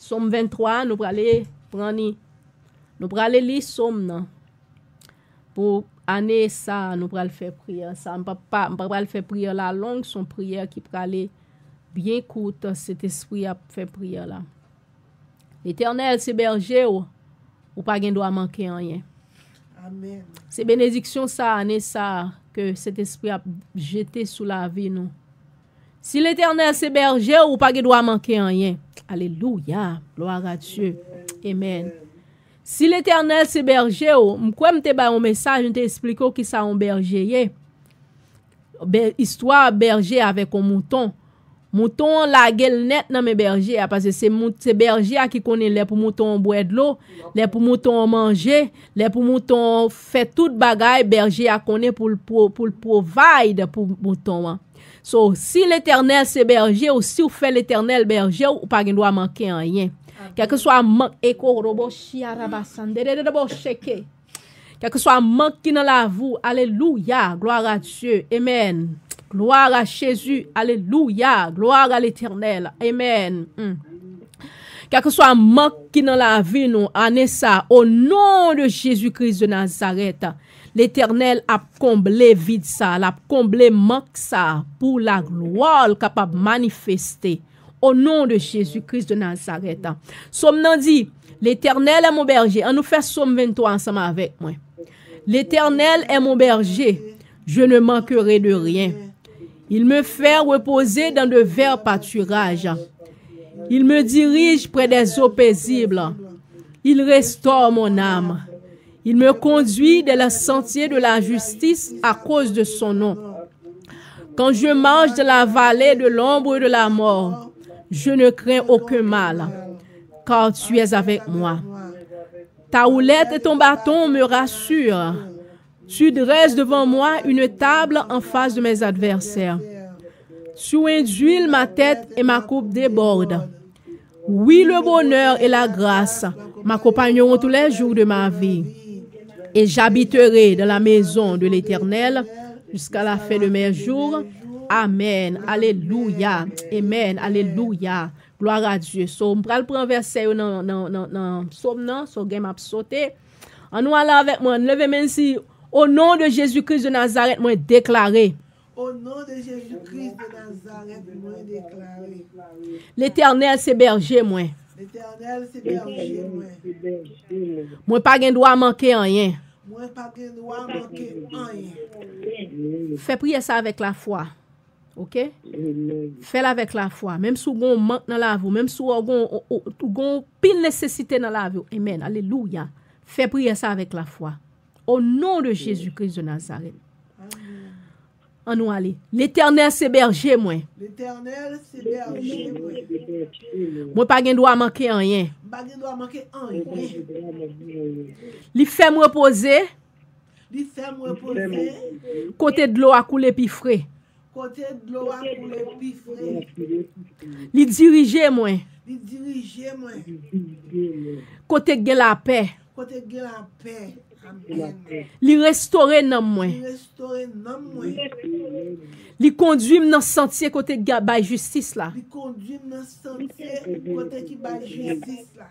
Somme 23, nous allons prendre, nous allons lire Somme non. Pour année ça, nous allons faire prière. Ça, on pas faire prière la longue, son prière qui peut aller bien courte. Cet esprit a fait prière là. L'Éternel, c'est berger ou pas gain doit manquer rien. Amen. C'est bénédiction ça, année ça, que cet esprit a jeté sous la vie nous. Si l'Éternel c'est berger ou pas gain doit manquer rien. Alléluia, gloire à Dieu. Amen. Si l'Éternel c'est berger ou, m'kwa m'te ba un message, m'te explique qui ça un berger. Histoire berger avec un mouton. Mouton la gueule net dans mes bergers parce que c'est berger qui connaît les pour mouton boire de l'eau, les pour mouton manger, les pour mouton fait toute bagaille berger a connaît pour provide pour mouton. So si l'Éternel c'est berger ou si vous fait l'Éternel berger ou pas doit manquer rien. Quel que soit manque quel que soit manque qui dans la vous, alléluia, gloire à Dieu, amen. Gloire à Jésus, alléluia, gloire à l'Éternel, amen. Quel que soit manque qui dans la vie nous, en ça, au nom de Jésus-Christ de Nazareth, l'Éternel a comblé vide ça, a comblé manque ça pour la gloire capable de manifester. Au nom de Jésus-Christ de Nazareth. Somme nan dit, l'Éternel est mon berger. On nous fait Somme 23 ensemble avec moi. L'Éternel est mon berger. Je ne manquerai de rien. Il me fait reposer dans de verts pâturages. Il me dirige près des eaux paisibles. Il restaure mon âme. Il me conduit dans le sentier de la justice à cause de son nom. Quand je marche dans la vallée de l'ombre de la mort, je ne crains aucun mal, car tu es avec moi. Ta houlette et ton bâton me rassurent. Tu dresses devant moi une table en face de mes adversaires. Tu induis ma tête et ma coupe déborde. Oui, le bonheur et la grâce m'accompagneront tous les jours de ma vie. Et j'habiterai dans la maison de l'Éternel jusqu'à la fin de mes jours. Amen. Alléluia. Amen. Alléluia. Gloire à Dieu. So, on pral prendre verset dans Somme nan, so game a sauté. On nous aller avec moi, levez même si au nom de Jésus-Christ de Nazareth, moi déclaré. Au nom de Jésus-Christ de Nazareth, moi déclaré. L'Éternel c'est berger moi. L'Éternel c'est berger moi. Moi pas gen droit manquer rien. Moi pas gen droit manquer rien. Fais prier ça avec la foi. OK? Fais-le avec la foi. Même si vous manque dans la vie, même si vous avez pile nécessité dans la vie. Amen. Alléluia. Fais prier ça avec la foi. Au nom de Jésus-Christ de Nazareth. On nous aller. L'Éternel c'est berger moi. L'Éternel c'est berger moi. Moi pas gen droit manquer rien. Pas gen droit manquer rien. Li fait me reposer. Li fait me reposer. Côté de l'eau à couler puis frais. Côté de l'eau à couler puis frais. Li diriger moi. Li diriger moi. Côté de la paix. Côté de la paix. Amen. Li restaurer nan moi. Li restaurer nan moi. Li conduit dans sentier côté de ba justice là. Li conduit dans sentier côté qui ba justice là.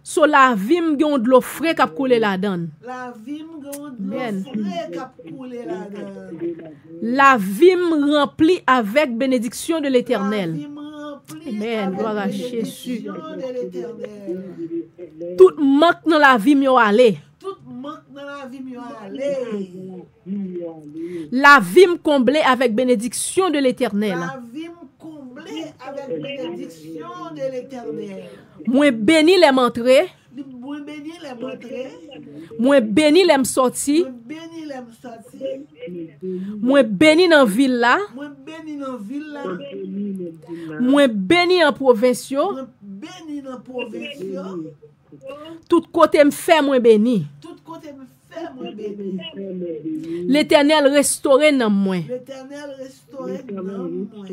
So la vie m'gon de l'eau frais k'ap couler la donne. La vie m'gon de l'eau frais k'ap couler la donne. La vie remplie avec bénédiction de l'Éternel. Amen. Gloire à Jésus. Tout manque dans la vie m'yo aller. Tout manque dans la vie m'yo aller. La vie m'comblée avec bénédiction de l'Éternel. La vie m'comblée avec bénédiction de l'Éternel. Moi béni les m'entrer. Moi béni les m'entrer. Moi béni les m'sorti. Moi béni les m'sorti. Moi béni dans ville là. Moi béni dans ville là. Moi béni en province yo. Moi béni dans province yo. Tout côté me fait moi béni. Tout côté me fait moi béni. L'Éternel restauré dans moi. L'Éternel restauré dans moi.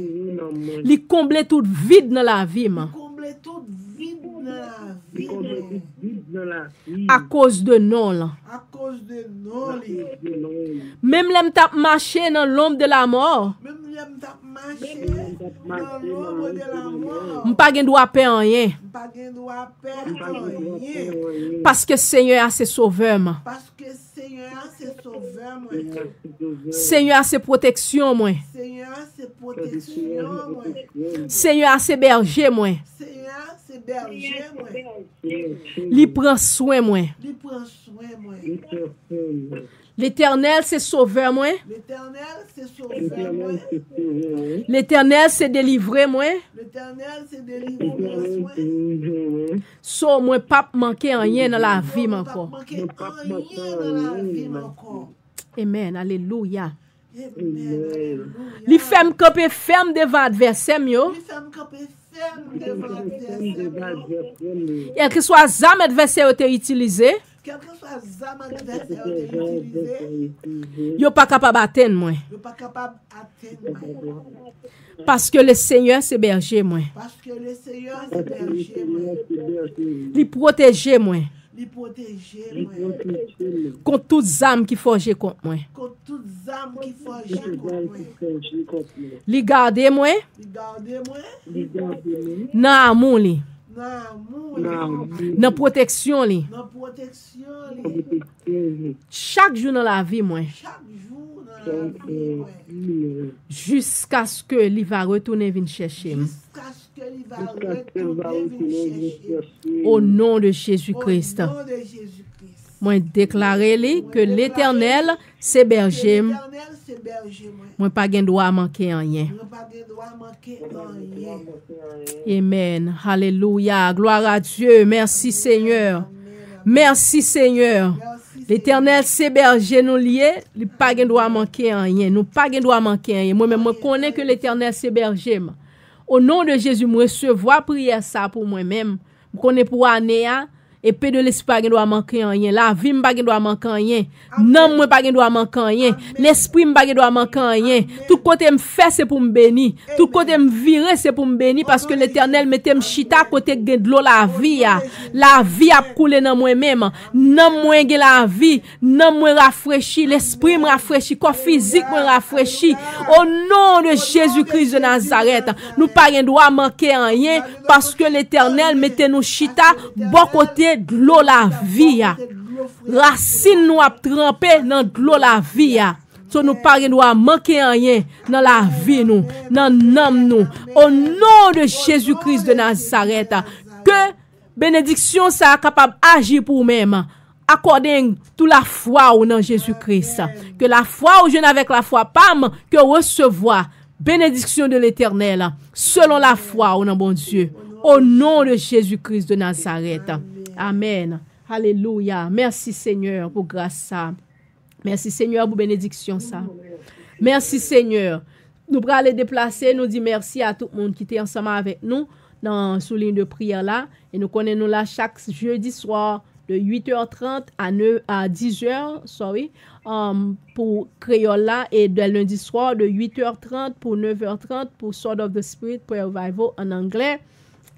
Li comble tout vide dans la vie. Comble tout vide dans la vie. de la vie. à cause de non là. À cause de non, Même l'aime tap marcher dans l'ombre de la mort, même l'aime tap marcher dans l'ombre de la mort. m'pas gen droit payer rien Pas de droit perdre rien. parce que Seigneur a ses sauveurs. Man. Parce que Seigneur, c'est sauveur, moi. Seigneur a ses protections moi. Seigneur, c'est protection, moi. Seigneur a ses bergers moi. Seigneur, c'est berger, moi. Li prend soin moi. Il prend soin, moi. L'Éternel c'est sauveur moi. L'éternel, c'est sauveur, moi. L'Éternel c'est délivré moi. L'éternel, c'est délivrance, moi. So moi pas manquer rien dans la vie Pas encore. manquer rien dans la vie, encore. Amen. Alléluia. Amen. Alléluia. Li fait me camper ferme devant adversaire yo. Il fait me camper ferme devant l'adversaire. Et que soit zam adversaire te utilisé, Quel que soit l'âme adversaire utilisé, yo pas capable atteindre moi il n'est pas capable d'atteindre. parce que le Seigneur c'est berger moi. Parce que le Seigneur, c'est berger, moi. Li protéger moi Il protège, moi. contre toutes âmes qui forgent contre moi. Contre toutes âmes qui forgent contre moi. Li garder moi Il garde moi. dans amour li, Dans l'amour, dans protection li. dans protection, Chaque jour dans la vie moi chaque jour dans la vie, moi. jusqu'à ce que li va retourner venir chercher moi. Jusqu'à ce qu'il va retourner venir chercher. Au nom de Au Jésus-Christ. nom de Jésus-Christ. Moi déclarer li que l'Éternel c'est berger. L'éternel, c'est berger, moi. Moi pas gen droit manquer rien. On n'a pas de droit manquer rien. Amen. Alléluia. Gloire à Dieu. Merci Seigneur. Merci Seigneur. Merci, L'Éternel c'est berger nous lié, il pas gen droit manquer rien. Nous pas gen droit manquer rien. Moi même moi connais que l'Éternel c'est berger. Au nom de Jésus, moi recevoir prière ça pour moi-même. Je connais pour année et peu de l'esprit pas gen droit manquer rien. La vie m'pa gen droit manquer rien. Non moi pas gen droit manquer rien. L'esprit m'pa gen droit manquer rien. Tout côté me fait c'est pour me bénir. Tout côté me virer c'est pour me bénir parce que l'Éternel mette me chita côté gen de l'eau la vie a. La vie a coulé dans moi-même. Non moi gen la vie, non moi rafraîchi, l'esprit me rafraîchi, corps physique me rafraîchi. Au nom de Jésus-Christ de Nazareth, nous pas gen droit manquer rien parce que l'Éternel mette nous chita bon côté de l'eau la vie a. Racine nous a trempé dans de l'eau la vie a. So nous pas doit manquer rien dans la vie nous, dans l'âme nous. Au nom de Jésus-Christ de Nazareth, que bénédiction ça capable agir pour même. According toute la foi ou dans Jésus-Christ. Que la foi ou jeune avec la foi pam que recevoir bénédiction de l'Éternel selon la foi ou dans bon Dieu. Au nom de Jésus-Christ de Nazareth. Amen. Alléluia. Merci Seigneur pour grâce ça. Merci Seigneur pour bénédiction ça. Merci Seigneur. Nous pourrons aller déplacer, nous dire merci à tout le monde qui était ensemble avec nous dans sous ligne de prière là et nous connaissons là chaque jeudi soir de 8h30 à 10h, pour Créole là et de lundi soir de 8h30 pour 9h30 pour Sword of the Spirit Prayer Revival en anglais.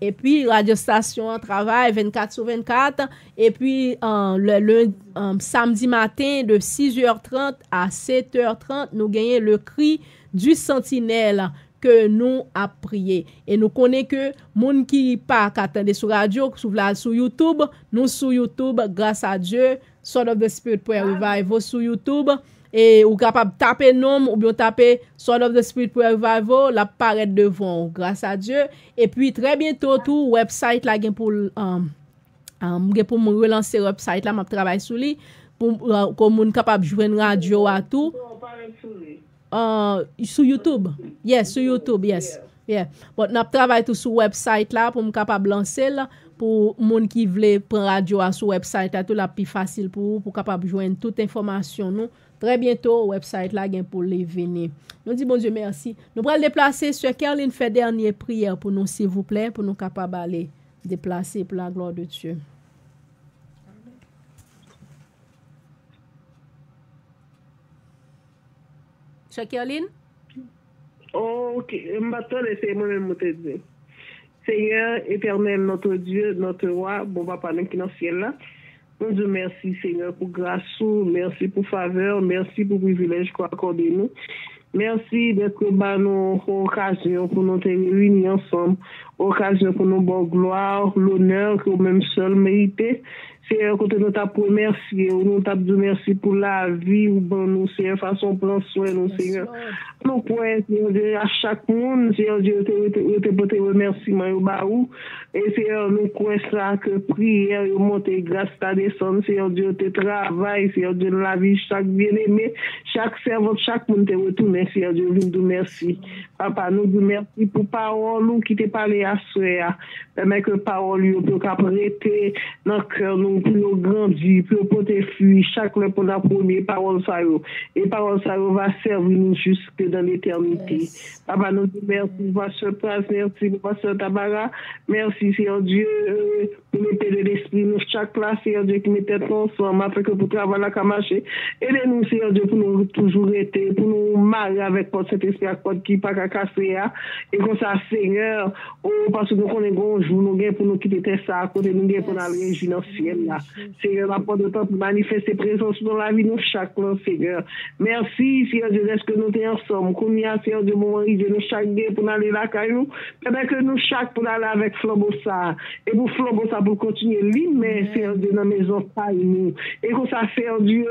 Et puis, radio station travail 24/24. Et puis, le samedi matin, de 6h30 à 7h30, nous gagnons le cri du sentinelle que nous a prié. Et nous connaissons que moun qui pas attendre sur radio, sur YouTube, nous sur YouTube, grâce à Dieu, Sword of the Spirit Prayer Revival sur YouTube. Et ou capable taper nom ou bien taper Sword of the Spirit Prayer Revival la paraît devant grâce à Dieu. Et puis très bientôt tout website là pour me relancer website là m'a travaille sur lui pour comme moun capable joindre radio à tout sur YouTube. Yes, sur YouTube, yes. Yeah. But n'a travaille tout sur website là pour me capable lancer là pour moun qui veut prendre radio à sur website là tout la plus facile pour capable joindre toute information nous. Très bientôt, website là pour les venir. Nous disons bon Dieu merci. Nous allons déplacer sur Caroline fait dernière prière pour nous s'il vous plaît pour nous capables aller déplacer pour la gloire de Dieu. Sur Caroline? Oh, ok. Je vais laisser moi-même te dire. Seigneur, éternel, notre Dieu, notre roi, bon papa, nous qui est dans le ciel là. Mon Dieu, merci Seigneur pour grâce, merci pour faveur, merci pour privilège qu'on accorde nous. Merci d'être nous occasion pour nous réunir ensemble, occasion pour nous bonne gloire, l'honneur que nous-mêmes seuls mériter. Seigneur, côté nous t'as remercié, nous t'as dit merci pour la vie, ou bon nous, Seigneur, façon prendre soin nous, Seigneur. Nous pouvons, Seigneur, à chaque monde, Seigneur, Dieu, te porter remerciement au baou. Et Seigneur, nous croyons ça que prière, monter grâce à descendre, Seigneur, Dieu, te travail, Seigneur, Dieu, la vie, chaque bien-aimé, chaque servant, chaque monde te retourne, Seigneur, Dieu, nous te merci. Papa, nous te merci pour parole qui te parlé à soi. Permet que parole, lui, peut prêter dans le cœur, nous, pour nous grandir, pour porter fruit, chaque fois pour la première parole, ça, et parole, ça, va servir nous jusque dans l'éternité. Yes. Papa, nous te merci pour Pasteur Pras, merci pour Pasteur Tabara, merci, Seigneur Dieu, pour mettre de l'esprit, nous, chaque place, Seigneur Dieu, qui mettait ensemble, afin que pour travailler la marcher. Aidez-nous, Seigneur Dieu, pour nous toujours être, pour nous marier avec votre Saint-Esprit, qui pas qu'à casser, et comme ça, Seigneur, parce que nous connaissons, nous gagnons pour nous quitter ça, à côté nous gagnons pour aller région dans le ciel là. Seigneur, la porte de temps pour manifester présence dans la vie de chaque Seigneur. Merci, Seigneur Dieu, est-ce que nous sommes ensemble, qu'on y a, Seigneur Dieu, moment de nous chaque gain pour aller là, caillou, pendant que nous chaque pour aller avec flambeau ça, et pour flambeau ça pour continuer l'humain, Seigneur Dieu, dans la maison, paille nous. Et comme ça, Seigneur Dieu,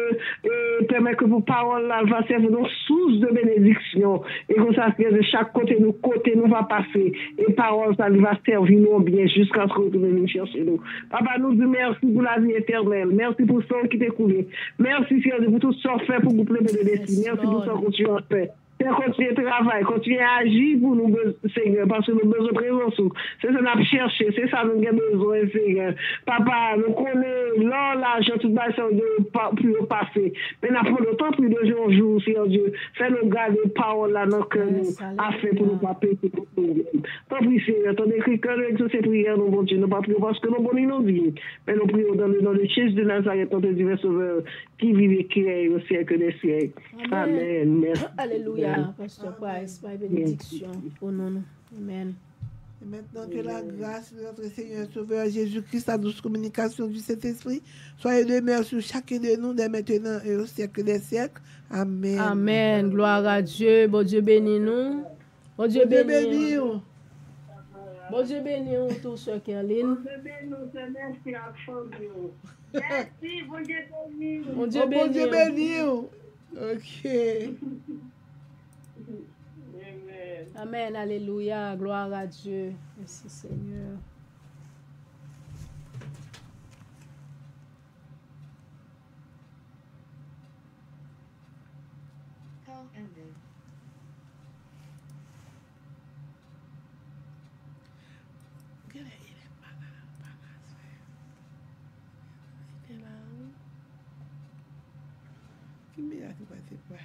permet que vos paroles là, va servir nos sources de bénédiction. Et comme ça, de chaque côté nous va passer. Et parole, ça va servir nous bien jusqu'à ce que vous venez chercher nous. Papa, nous disons merci pour la vie éternelle. Merci pour ce qui t'est coulé. Merci, Seigneur, pour tout ce que fait pour vous plaire de destin. Merci pour ce que tu as fait. Continuer à travailler, continuer à agir pour nous, Seigneur, parce que nous avons besoin de présence. C'est ça que nous avons cherché, c'est ça que nous avons besoin, Seigneur. Papa, nous connaissons l'argent, tout le monde de passer. Mais nous avons le temps plus de jours, Seigneur Dieu. Fais-nous garder les paroles là dans le cœur, afin pour nous pas payer pour nous. Tant pis, Seigneur, ton écrit cœur avec ces prières, nous, bon Dieu, nous pas prions parce que nous bonnes nos vies. Mais nous prions dans le nom de Jésus de Nazareth, notre divin Sauveur, qui vit et qui règne au siècle des siècles. Amen. Merci. Alléluia. Pasteur Price, par bénédiction au nom. Amen. Et maintenant que la grâce de notre Seigneur et Sauveur Jésus-Christ, la douce communication du Saint-Esprit, soyez demeure sur chacun de nous dès maintenant et au siècle des siècles. Amen. Amen. Gloire à Dieu. Bon Dieu bénis nous. Bon Dieu bénis nous. Bon Dieu bénis nous tous ceux qui sont en ligne. Merci, bon Dieu bénis nous. Bon Dieu bénis nous. Ok. Amen, alléluia, gloire à Dieu. Merci Seigneur. Qui m'a dit que c'est pas